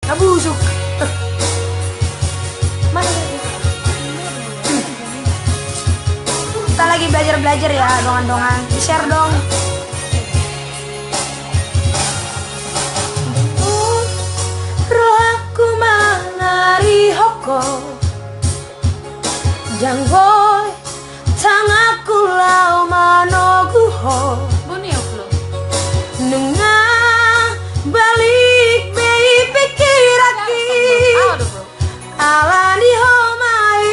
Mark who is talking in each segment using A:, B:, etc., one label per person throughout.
A: Nabusuk. Mana? Kita lagi belajar ya, dongan-dongan. Di-share dong. Roh aku manari hoko. Janggoy tangaku lau manoguho.
B: Buni ya lo.
A: Nengah balik bei pikiraki. Alani ho mai,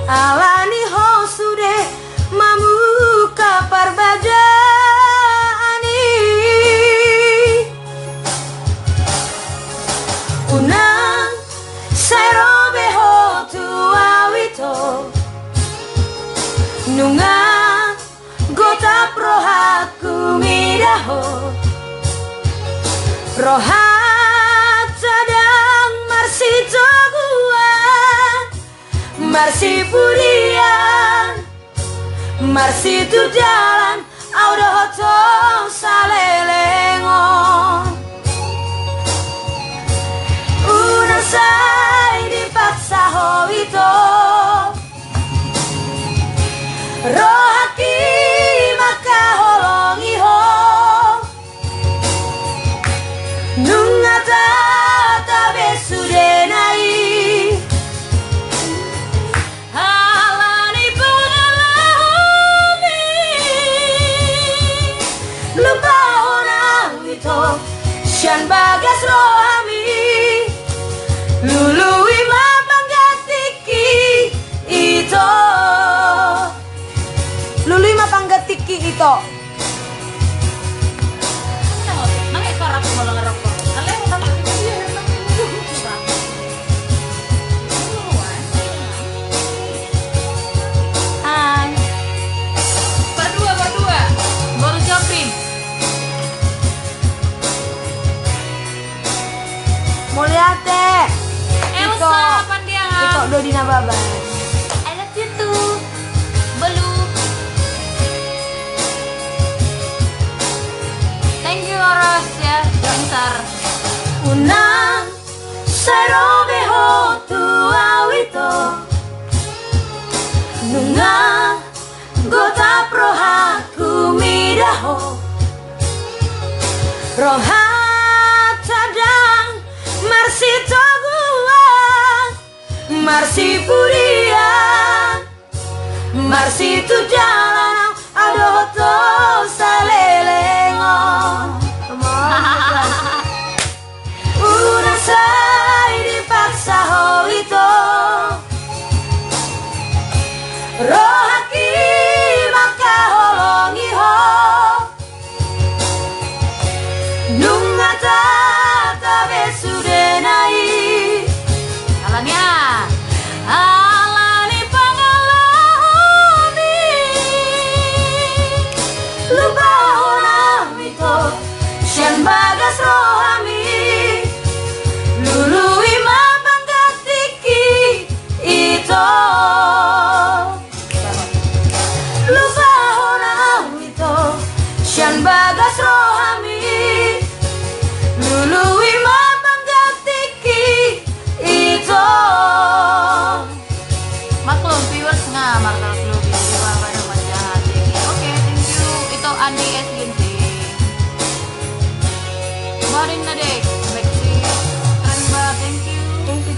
A: alani ho sude mamuka parbajani. Unang serobe ho tuawito. Nunga gota prohaku midaho. Rohat sedang marsi toguan, marsi pudian, marsi tu jalan, audohoto salelengon. Unasai dipaksa hoito, rohaki maka holongi ho. Nungata tabe sudenai, halani pengalami. Lupa orang itu, sian bagas rohami. Lului mapanggatiki ito, lului mapanggatiki ito.
B: Nangis suara aku malah ngerokok. Kalian mau tahu dia
A: Hai.
B: berdua baru siapin.
A: Mau lihat deh.
B: Elsa Pandiangan.
A: Ito Dodina Baban.
B: I love you too. Belu. Thank you Ros ya, pintar.
A: Unang serobe ho tuawito. Nunga gota prohaku midaho. Rohat sadang marsi toguan, marsi pudian, marsi tu jalan, adohoto salelengon. Unasai dipaksa ho itu, rohaki maka holongi ho. Nungata tabe sudenai,
B: Alannya. Alani pengalami.
A: lupa orang itu, sian bagas rohami. Lului mapanggatiki ito, lupa orang itu, sian bagas rohami. Lului mapanggatiki ito.
B: Maklum viewers ngamar kalau belum bisa pada majalah ini. Oke, thank you. Itu Andi SGNT. Barin na deh. Baik sih. Keren banget, thank you.
A: Thank you.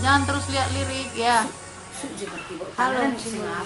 B: Jangan terus lihat lirik ya.
A: Halo.